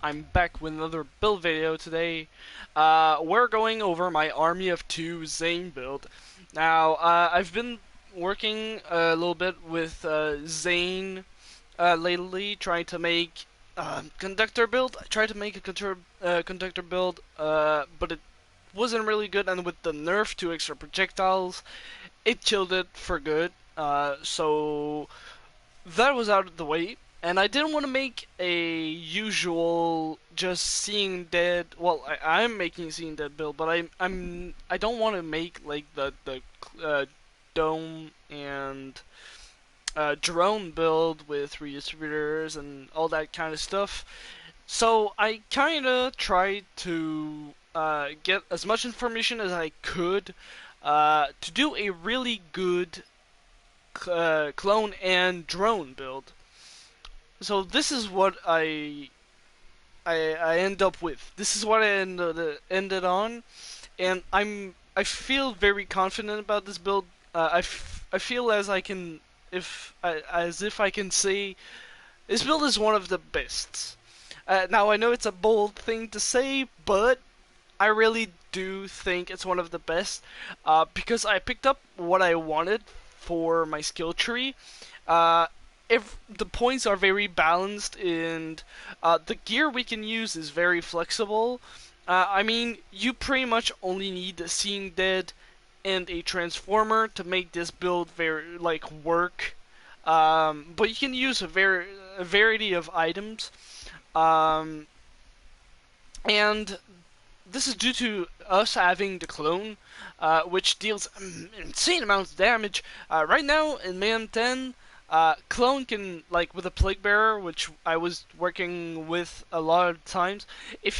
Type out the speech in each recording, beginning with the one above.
I'm back with another build video today. We're going over my Army of Two ZANE build. Now, I've been working a little bit with ZANE lately, trying to make conductor build. I tried to make a conductor build, but it wasn't really good, and with the nerf to extra projectiles, it killed it for good. So that was out of the way, and I didn't want to make a usual just seeing dead. Well, I'm making seeing dead build, but I don't want to make like the dome and drone build with redistributors and all that kind of stuff. So I kind of tried to get as much information as I could to do a really good clone and drone build. So this is what I end up with. This is what I ended on, and I feel very confident about this build. I feel as I can as if I can say this build is one of the best. Now I know it's a bold thing to say, but I really do think it's one of the best because I picked up what I wanted for my skill tree. If the points are very balanced and the gear we can use is very flexible. I mean, you pretty much only need the Seeing Dead and a Transformer to make this build very work. But you can use a variety of items, um, and this is due to us having the clone, which deals insane amounts of damage. Right now in Mayhem 10, clone can, like with a plague bearer, which I was working with a lot of times, if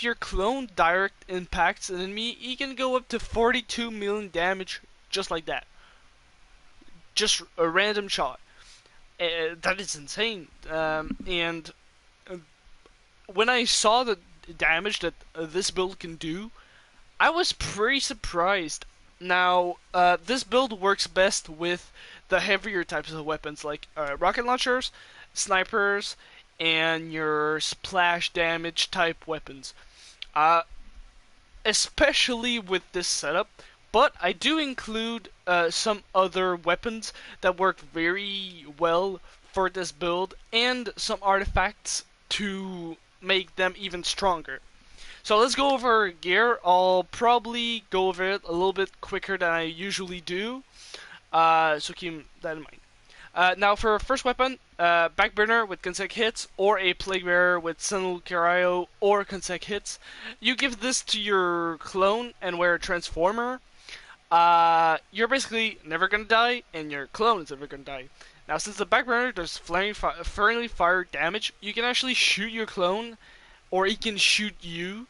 your clone direct impacts an enemy, he can go up to 42 million damage just like that. Just a random shot. That is insane. And when I saw the damage that this build can do, I was pretty surprised. Now, this build works best with the heavier types of weapons like rocket launchers, snipers, and your splash damage type weapons. Uh, Especially with this setup, but I do include some other weapons that work very well for this build and some artifacts to make them even stronger. So let's go over gear. I'll probably go over it a little bit quicker than I usually do, so keep that in mind. Now for first weapon, Backburner with consec hits, or a Plague Bearer with Sandhawk or consec hits. You give this to your clone and wear a Transformer. You're basically never gonna die, and your clone is never gonna die. Now, since the Backburner does friendly fire damage, you can actually shoot your clone, or he can shoot you,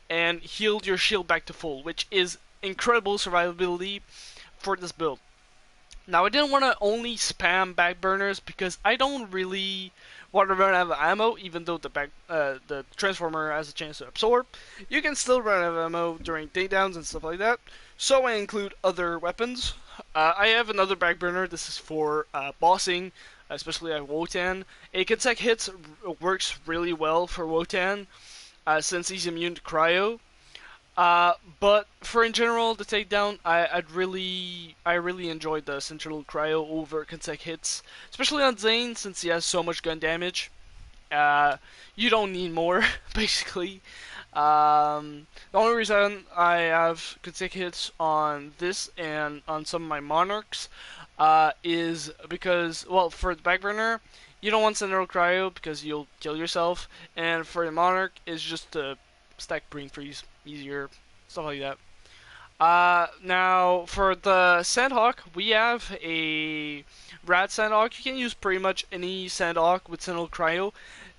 and heal your shield back to full, which is incredible survivability for this build. Now, I didn't want to only spam backburners because I don't really want to run out of ammo, even though the Transformer has a chance to absorb. You can still run out of ammo during takedowns and stuff like that, so I include other weapons. I have another backburner. This is for bossing, especially at Wotan. A consec hits works really well for Wotan, since he's immune to cryo. But for in general, the takedown, I really enjoyed the central cryo over consec hits, especially on ZANE since he has so much gun damage. You don't need more, basically. The only reason I have consec hits on this and on some of my monarchs is because, well, for the backburner, you don't want central cryo because you'll kill yourself, and for the monarch, it's just to stack brain freeze easier, stuff like that. Now for the Sandhawk, we have a Rad Sandhawk. You can use pretty much any Sandhawk with Sentinel Cryo.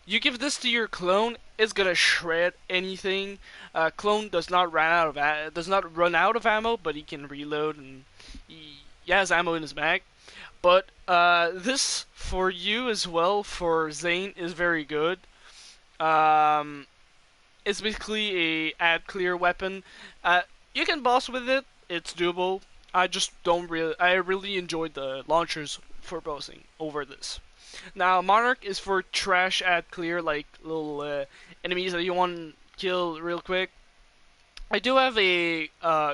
You give this to your clone, it's gonna shred anything. Clone does not run out of ammo, but he can reload, and he has ammo in his bag. But this for you as well for ZANE is very good. It's basically a add clear weapon. You can boss with it. It's doable. I just don't really. I really enjoyed the launchers for bossing over this. Now, Monarch is for trash at clear, like little enemies that you want to kill real quick. I do have a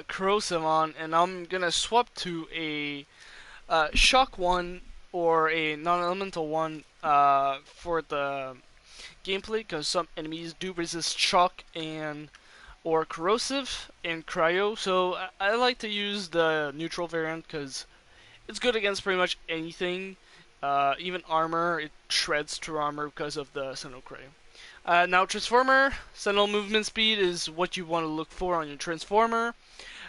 corrosive on, and I'm gonna swap to a shock one or a non-elemental one for the gameplay, because some enemies do resist shock and or corrosive and cryo. So I like to use the neutral variant because it's good against pretty much anything. Even armor, it shreds through armor because of the Sentinel Cray. Now, Transformer, Sentinel movement speed is what you want to look for on your Transformer,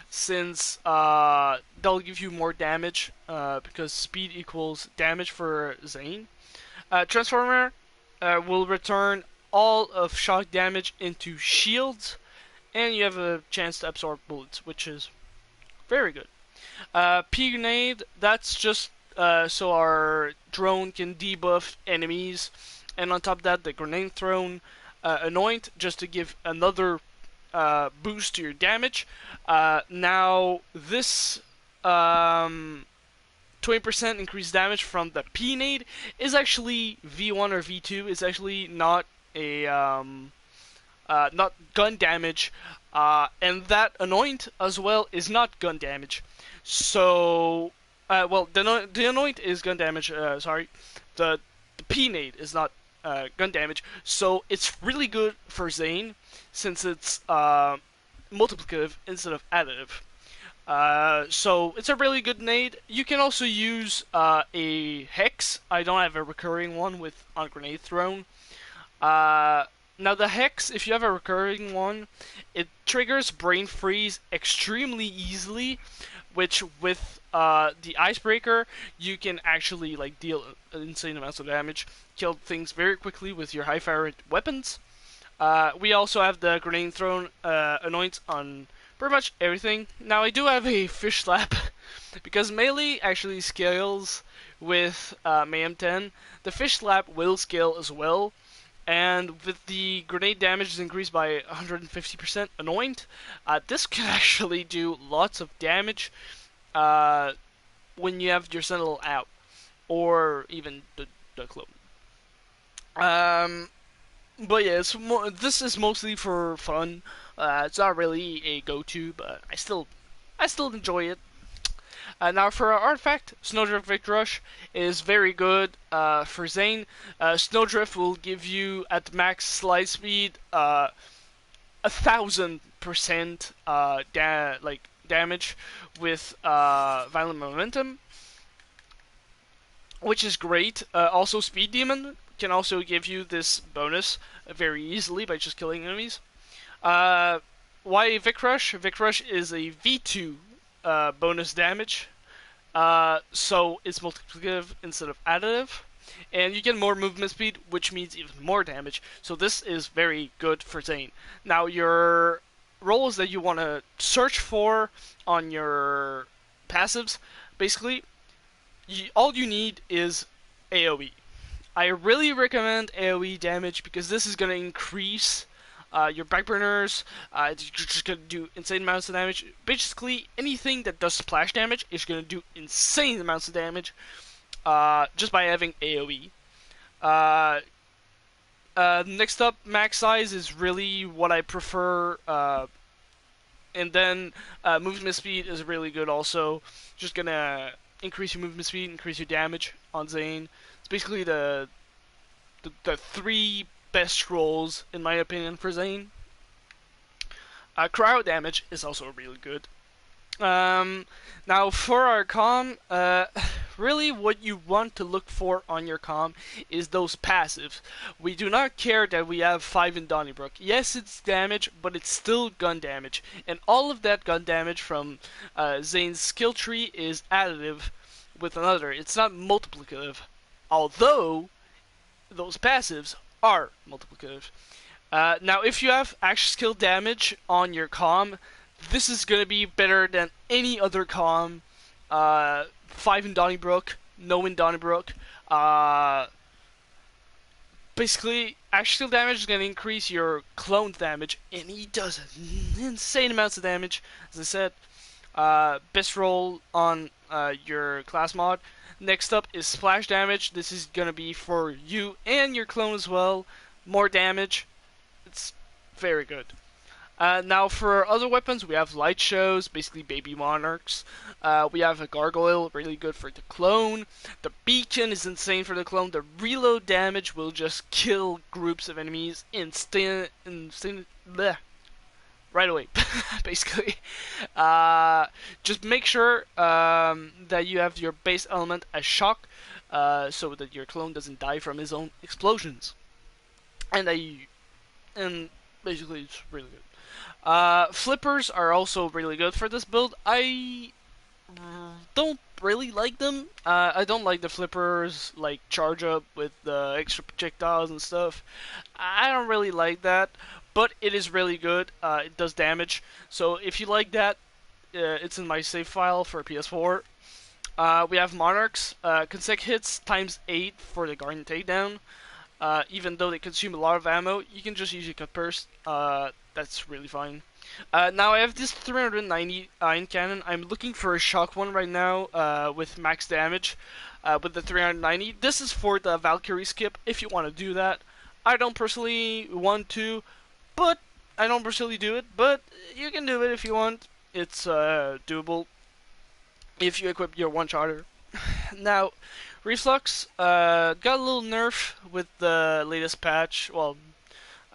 since they'll give you more damage, because speed equals damage for ZANE. Transformer will return all of shock damage into shields, and you have a chance to absorb bullets, which is very good. P-Grenade, that's just so our drone can debuff enemies, and on top of that, the Grenade Thrown Anoint, just to give another boost to your damage. Now, this 20% increased damage from the P-Nade is actually V1 or V2. It's actually not a not gun damage, and that Anoint as well is not gun damage. So, well, the Anoint is gun damage. Sorry, the P-Nade is not gun damage. So it's really good for ZANE since it's multiplicative instead of additive. So it's a really good nade. You can also use a hex. I don't have a recurring one with on grenade thrown. Now the hex, if you have a recurring one, it triggers brain freeze extremely easily, which with the icebreaker you can actually like deal insane amounts of damage, kill things very quickly with your high fire weapons. We also have the grenade thrown anoint on pretty much everything. Now I do have a fish slap because melee actually scales with Mayhem 10. The fish slap will scale as well, and with the grenade damage is increased by 150% anoint, this can actually do lots of damage when you have your sentinel out, or even the clone. But yeah, this is mostly for fun. It's not really a go-to, but I still enjoy it. Now for our artifact, Snowdrift Victor Rush is very good for ZANE. Snowdrift will give you at max slide speed 1,000% damage with violent momentum, which is great. Also, Speed Demon can also give you this bonus very easily by just killing enemies. Why Vic Rush? Vic Rush is a V2 bonus damage, so it's multiplicative instead of additive, and you get more movement speed, which means even more damage. So this is very good for ZANE. Now your roles that you want to search for on your passives, basically, all you need is AoE. I really recommend AoE damage because this is going to increase your backburners. You're just going to do insane amounts of damage. Basically, anything that does splash damage is going to do insane amounts of damage just by having AoE. Next up, max size is really what I prefer. And then movement speed is really good also. Just going to increase your movement speed, increase your damage on ZANE. It's basically the three best rolls, in my opinion, for ZANE. Cryo damage is also really good. Now for our comm, really what you want to look for on your comm is those passives. We do not care that we have 5 in Donnybrook. Yes, it's damage, but it's still gun damage. And all of that gun damage from ZANE's skill tree is additive with another. It's not multiplicative. Although, those passives are multiplicative. Now, if you have action skill damage on your comm, this is going to be better than any other comm. 5 in Donnybrook, no in Donnybrook. Basically, action skill damage is going to increase your clone damage, and he does insane amounts of damage. As I said, best roll on your class mod. Next up is splash damage. This is gonna be for you and your clone as well. More damage. It's very good. Now for other weapons, we have light shows, basically baby monarchs. We have a gargoyle, really good for the clone. The beacon is insane for the clone. The reload damage will just kill groups of enemies bleh, right away, basically. Just make sure that you have your base element as shock, so that your clone doesn't die from his own explosions. And basically it's really good. Flippers are also really good for this build. I don't really like them. I don't like the flippers, like charge up with the extra projectiles and stuff. I don't really like that, but it is really good. It does damage. So if you like that, it's in my save file for PS4. We have Monarchs, consecutive hits times 8 for the Guardian takedown. Even though they consume a lot of ammo, you can just use your cut burst. That's really fine. Now I have this 390 iron cannon. I'm looking for a shock one right now with max damage with the 390. This is for the Valkyrie skip if you want to do that. I don't personally want to, but I don't personally do it. But you can do it if you want. It's doable if you equip your one charter. Now, Reflux got a little nerf with the latest patch. Well,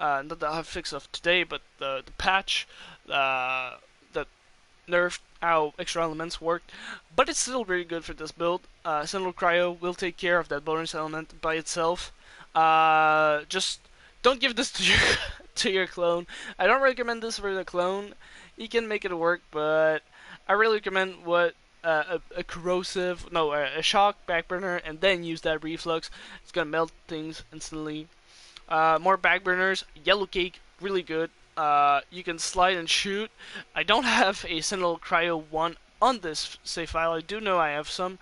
not the hotfix of today, but the patch that nerfed how extra elements worked. But it's still really good for this build. Sentinel Cryo will take care of that bonus element by itself. Just don't give this to your to your clone. I don't recommend this for the clone. He can make it work, but I really recommend a corrosive, no, a shock backburner, and then use that reflux. It's gonna melt things instantly. More backburners. Yellow cake, really good. You can slide and shoot. I don't have a Sentinel Cryo 1 on this save file. I do know I have some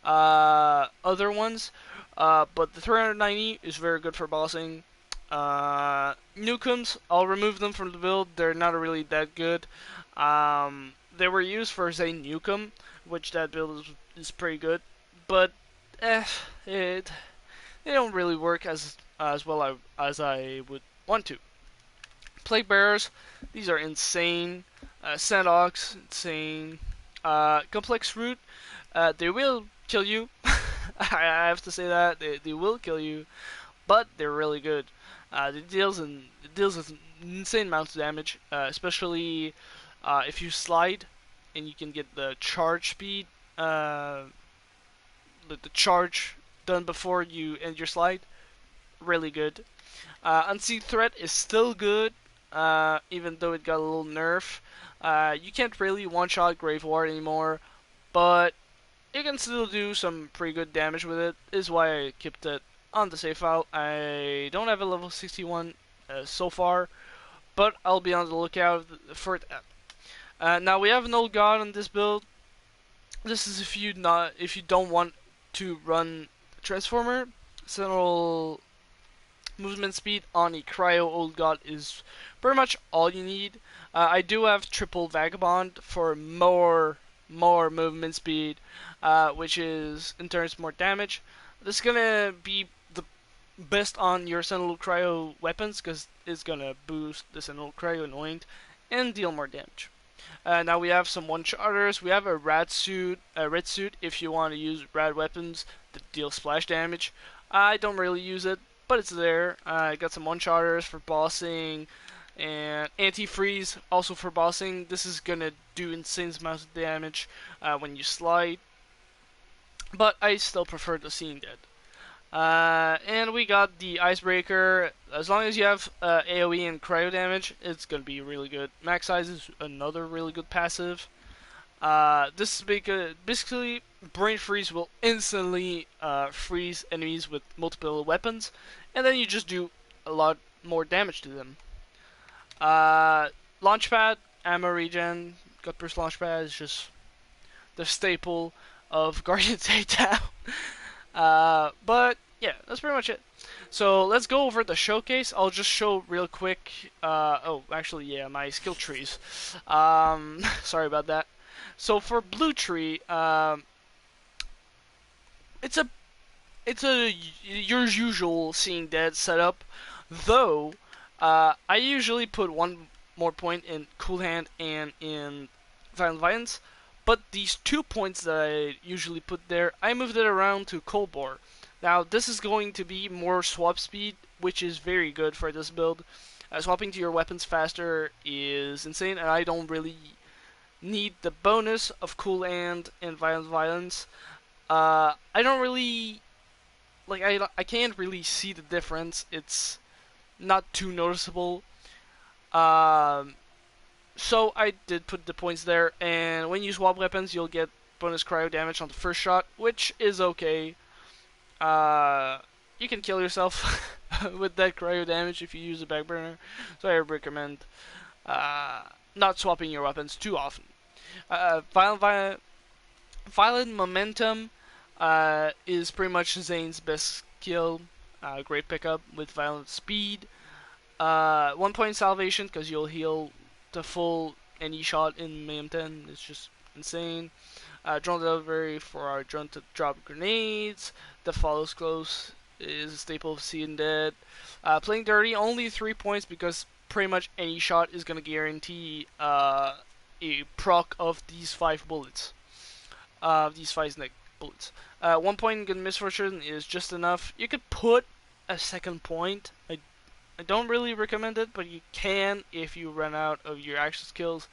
other ones, but the 390 is very good for bossing. Nukums, I'll remove them from the build. They're not really that good. They were used for ZANE Nukem, which that build is pretty good, but they don't really work as well as I would want to. Plague Bearers, these are insane. Sandhawks, insane. Complex Root, they will kill you. I have to say that they will kill you, but they're really good. It deals an insane amount of damage, especially if you slide, and you can get the charge speed, the charge done before you end your slide. Really good. Unseen Threat is still good, even though it got a little nerf. You can't really one-shot Grave Ward anymore, but you can still do some pretty good damage with it. Is why I kept it on the save file. I don't have a level 61 so far, but I'll be on the lookout for that. Now we have an old god on this build. This is if you don't want to run Transformer. Sentinel movement speed on a Cryo old god is pretty much all you need. I do have triple Vagabond for more movement speed, which is in turns more damage. This is gonna be the best on your Sentinel Cryo weapons because it's gonna boost the Sentinel Cryo anoint and deal more damage. Now we have some one-shotters. We have a red suit if you want to use rad weapons that deal splash damage. I don't really use it, but it's there. I got some one-shotters for bossing, and anti-freeze also for bossing. This is gonna do insane amounts of damage when you slide, but I still prefer the Seeing Dead. And we got the Icebreaker. As long as you have AoE and cryo damage, it's gonna be really good. Max Size is another really good passive. This is basically Brain Freeze will instantly freeze enemies with multiple weapons, and then you just do a lot more damage to them. Launchpad, ammo regen, Gut Burst Launchpad is just the staple of Guardian Takedown. But yeah, that's pretty much it. So let's go over the showcase. I'll just show real quick. Oh, actually, yeah, my skill trees. Sorry about that. So for Blue Tree, it's a your usual Seeing Dead setup, though. I usually put one more point in Cool Hand and in Violent Violence, but these 2 points that I usually put there, I moved it around to Cold Bore. Now this is going to be more swap speed, which is very good for this build. Swapping to your weapons faster is insane, and I don't really need the bonus of Cool Hand and Violent Violence. I don't really like. I can't really see the difference. It's not too noticeable. Um, so I did put the points there, and when you swap weapons, you'll get bonus cryo damage on the first shot, which is okay. Uh, you can kill yourself with that cryo damage if you use a backburner, so I recommend uh, not swapping your weapons too often. Violent Momentum is pretty much Zane's best skill. Great pickup with Violent Speed. 1 point salvation because you'll heal the full any shot in Mayhem 10. It's just insane. Drone delivery for our drone to drop grenades. The follows close is a staple of Seeing Dead. Playing dirty, only 3 points because pretty much any shot is gonna guarantee a proc of these 5 bullets. These 5 neck bullets. 1 point in Good Misfortune is just enough. You could put a second point. I don't really recommend it, but you can if you run out of your action skills,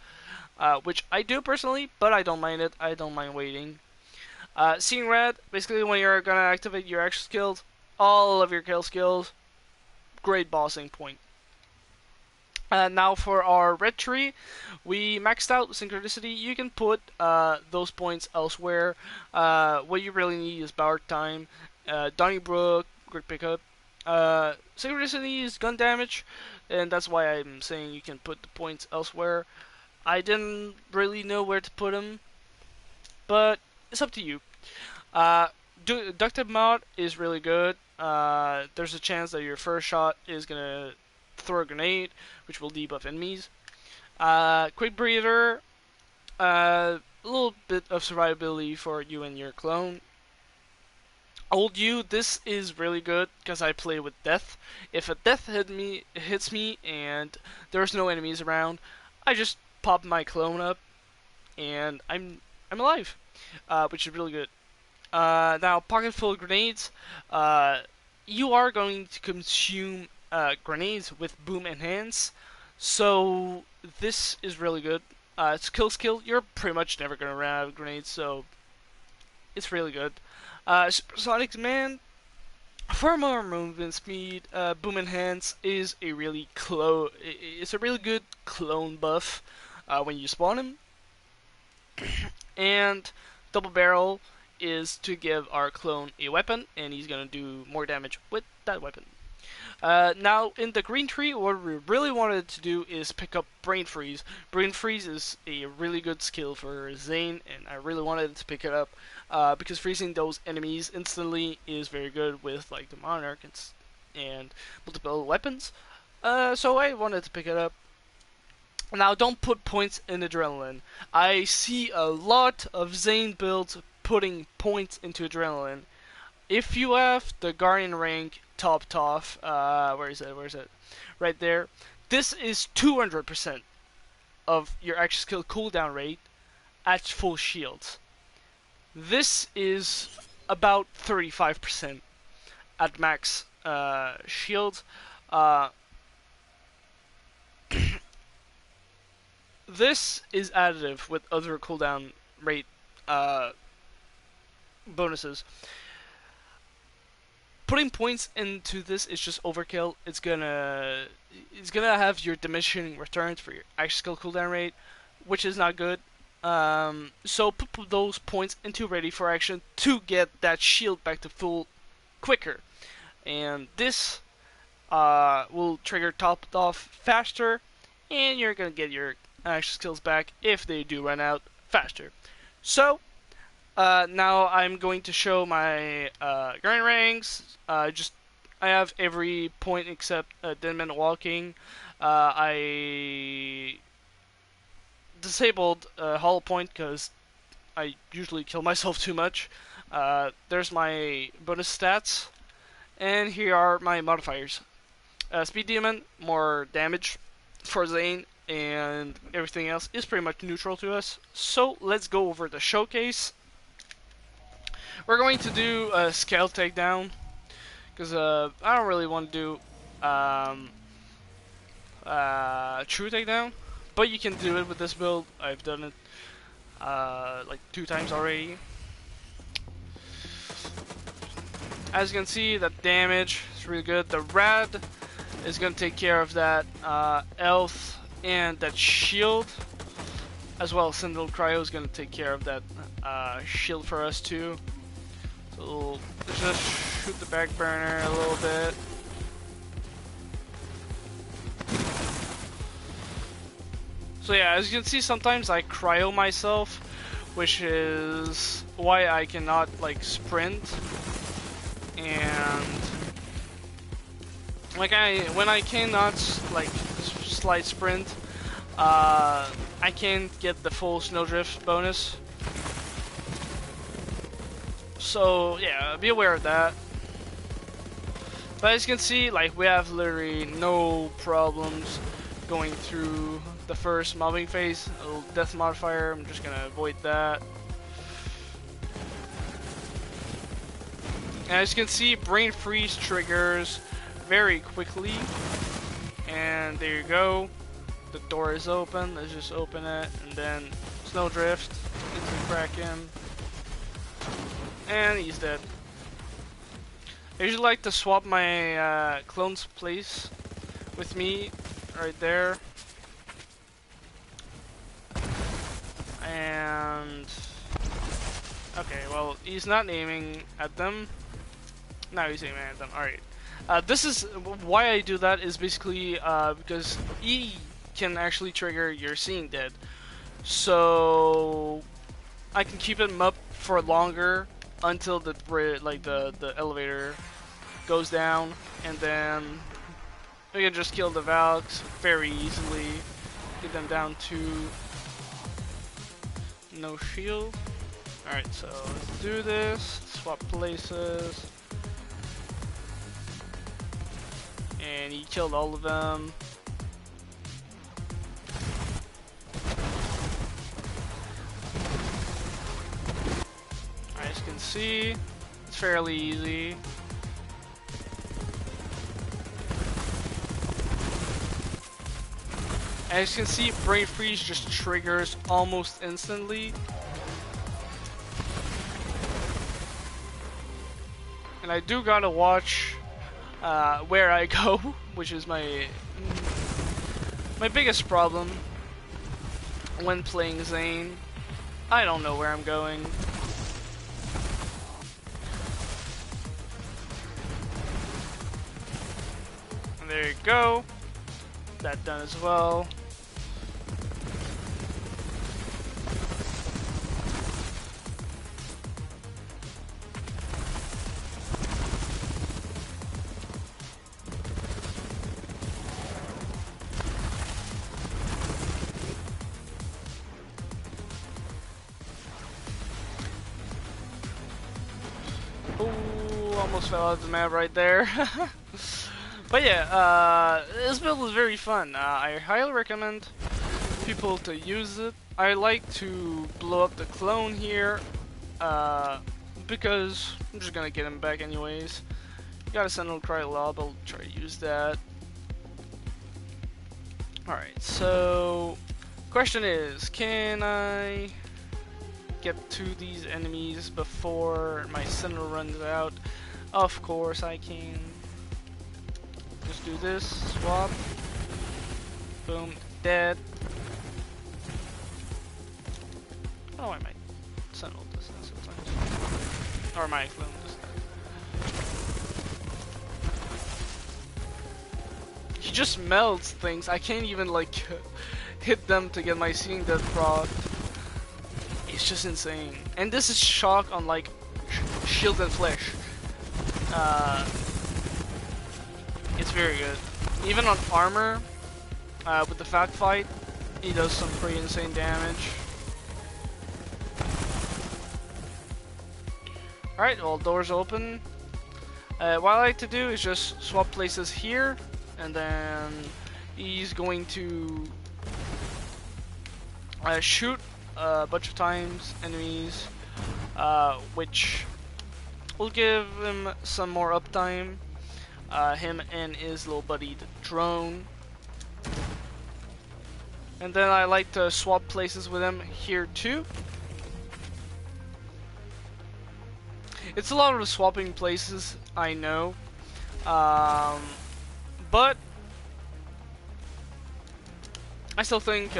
which I do personally, but I don't mind it. I don't mind waiting. Seeing Red, basically when you're gonna activate your action skills, all of your kill skills, great bossing point. Now for our red tree, we maxed out Synchronicity. You can put those points elsewhere. What you really need is Power Time, Donnybrook, great pickup. Synchronicity is gun damage, and that's why I'm saying you can put the points elsewhere. I didn't really know where to put them, but it's up to you. Ducted Mod is really good. There's a chance that your first shot is gonna throw a grenade, which will debuff enemies. Quick Breather, a little bit of survivability for you and your clone. Old You, this is really good because I play with death. If a death hits me and there's no enemies around, I just pop my clone up and I'm alive, which is really good. Now, pocket full of grenades. You are going to consume grenades with boom enhance, so this is really good. It's kill skill. You're pretty much never gonna run out of grenades, so it's really good. Supersonic Demand, for more movement speed, boom enhance is a really it's a really good clone buff when you spawn him. And double barrel is to give our clone a weapon, and he's gonna do more damage with that weapon. Now, in the green tree, what we really wanted to do is pick up Brain Freeze. Brain Freeze is a really good skill for Zane, and I really wanted to pick it up because freezing those enemies instantly is very good with like the Monarch and multiple weapons. So I wanted to pick it up. Now, don't put points in Adrenaline. I see a lot of Zane builds putting points into Adrenaline. If you have the Guardian rank topped off, where is it? Right there. This is 200% of your action skill cooldown rate at full shields. This is about 35% at max shields. This is additive with other cooldown rate bonuses. Putting points into this is just overkill. It's gonna have your diminishing returns for your action skill cooldown rate, which is not good. So put those points into ready for action to get that shield back to full quicker, and this will trigger topped off faster, and you're gonna get your action skills back if they do run out faster. So now I'm going to show my Guardian ranks. I have every point except Dead Man Walking. I disabled Hollow Point because I usually kill myself too much. There's my bonus stats, and here are my modifiers. Speed Demon, more damage for ZANE, and everything else is pretty much neutral to us. So let's go over the showcase. We're going to do a scale takedown, because I don't really want to do true takedown, but you can do it with this build. I've done it like 2 times already. As you can see, the damage is really good. The rad is going to take care of that health and that shield, as well as Sandhawk Cryo is going to take care of that shield for us too. So let's just shoot the back burner a little bit. So yeah, as you can see, sometimes I cryo myself, which is why I cannot like sprint. And like when I cannot like slide sprint, I can't get the full snowdrift bonus. So yeah, be aware of that. But as you can see, like we have literally no problems going through the first mobbing phase. A little death modifier, I'm just gonna avoid that. And as you can see, brain freeze triggers very quickly. And there you go. The door is open. Let's just open it, and then snowdrift into the Kraken. And he's dead. I usually like to swap my clone's place with me right there. And okay, well, he's not aiming at them. Now he's aiming at them. Alright. This is why I do that, is basically because E can actually trigger your Seeing Dead. So I can keep him up for longer until the elevator goes down, and then we can just kill the Valks very easily. Get them down to no shield. Alright, so let's do this. Swap places. And he killed all of them. As you can see, it's fairly easy. As you can see, brain freeze just triggers almost instantly. And I do gotta watch where I go, which is my biggest problem when playing ZANE. I don't know where I'm going. And there you go. That done as well. Almost fell out the map right there. But yeah, this build is very fun. I highly recommend people to use it. I like to blow up the clone here because I'm just gonna get him back anyways. Gotta send him Cry Lob, I'll try to use that. Alright, so question is, can I get to these enemies before my center runs out? Of course I can. Just do this, swap, boom, dead. Oh, I might sentinel this sometimes. Or my clone does that. He just melts things. I can't even like hit them to get my Seeing Death proc. It's just insane. And this is shock on like shield and flesh. It's very good. Even on armor, with the fact fight, he does some pretty insane damage. Alright, well, doors open. What I like to do is just swap places here, and then he's going to shoot a bunch of times enemies, which will give him some more uptime. Him and his little buddy, the drone. And then I like to swap places with him here too. It's a lot of swapping places, I know, but I still think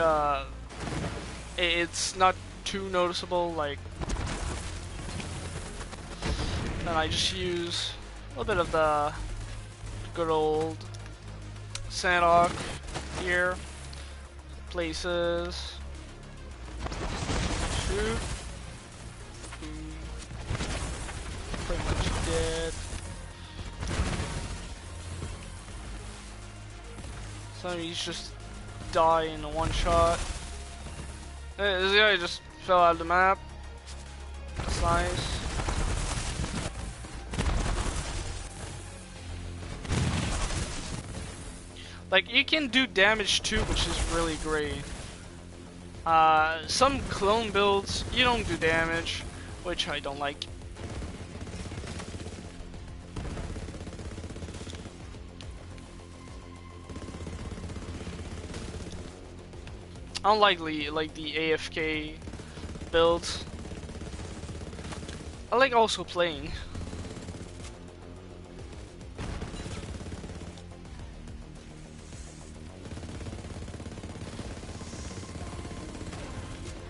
it's not too noticeable. Like, and I just use a little bit of the good old Sandhawk here. Places. Shoot. Pretty much dead. Some of these just die in a one shot. Hey, this guy just fell out of the map. That's nice. Like, you can do damage too, which is really great. Some clone builds, you don't do damage, which I don't like. I don't like the AFK builds. I like also playing.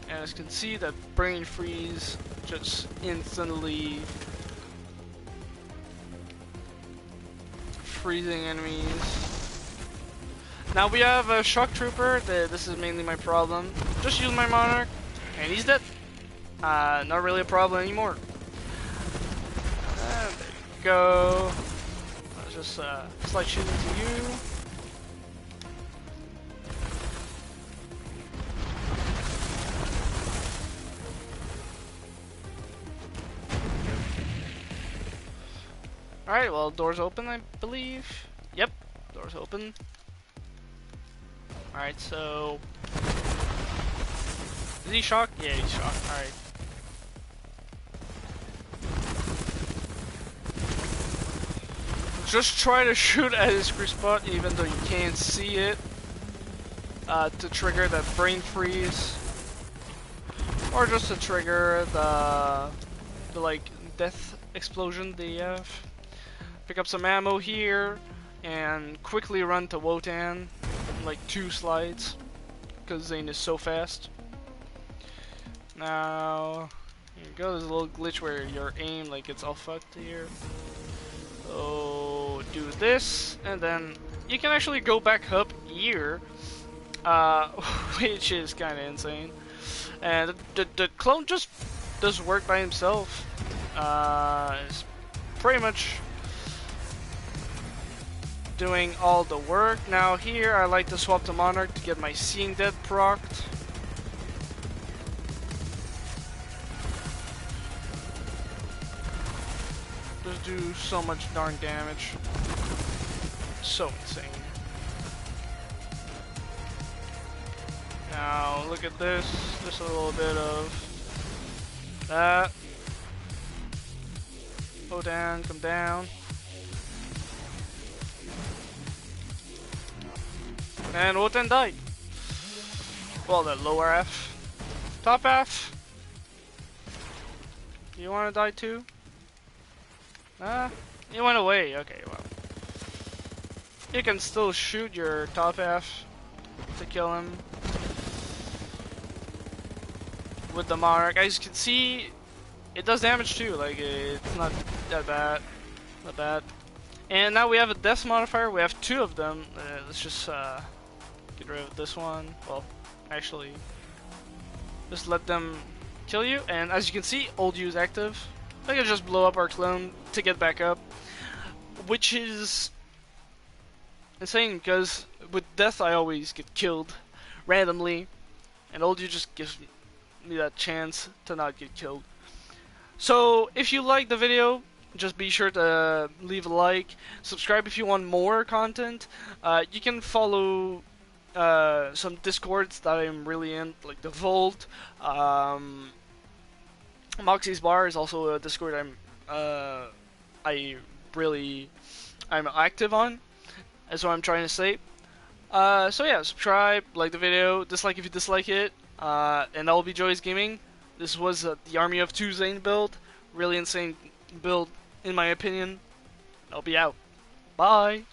And as you can see, that brain freeze just instantly freezing enemies. Now we have a shock trooper. This is mainly my problem. Just use my monarch, and he's dead. Not really a problem anymore. And there you go. Let's just slide shit into you. Alright, well, doors open, I believe. Yep, doors open. Alright, so... Is he shocked? Yeah, he's shocked. Alright. Just try to shoot at his screw spot, even though you can't see it. To trigger that brain freeze. Or just to trigger the like, death explosion they have. Pick up some ammo here, and quickly run to Wotan. Like 2 slides, because ZANE is so fast. Now, here you go, there's a little glitch where your aim like gets all fucked here. So, do this, and then you can actually go back up here, which is kind of insane. And the clone just does work by himself. It's pretty much doing all the work. Now here I like to swap to Monarch to get my Seeing Dead procced. Just do so much darn damage. So insane. Now look at this. Just a little bit of that. Go down, come down. And Wotan died. Well, that lower F. Top F. You wanna die too? You went away. Okay, well. You can still shoot your top F to kill him. With the Monarch. As you can see, it does damage too. Like, it's not that bad. Not bad. And now we have a death modifier. We have 2 of them. Let's just, get rid of this one. Well, actually, just let them kill you. And as you can see, old U is active. I can just blow up our clone to get back up, which is insane because with death I always get killed randomly, and old U just gives me that chance to not get killed. So if you like the video, just be sure to leave a like, subscribe if you want more content. You can follow some discords that I'm really in, like the Vault. Moxie's Bar is also a discord I really I'm active on. That's what I'm trying to say. So yeah, subscribe, like the video, dislike if you dislike it, and that will be Joey's Gaming. This was the Army of Two ZANE build. Really insane build, in my opinion. I'll be out. Bye!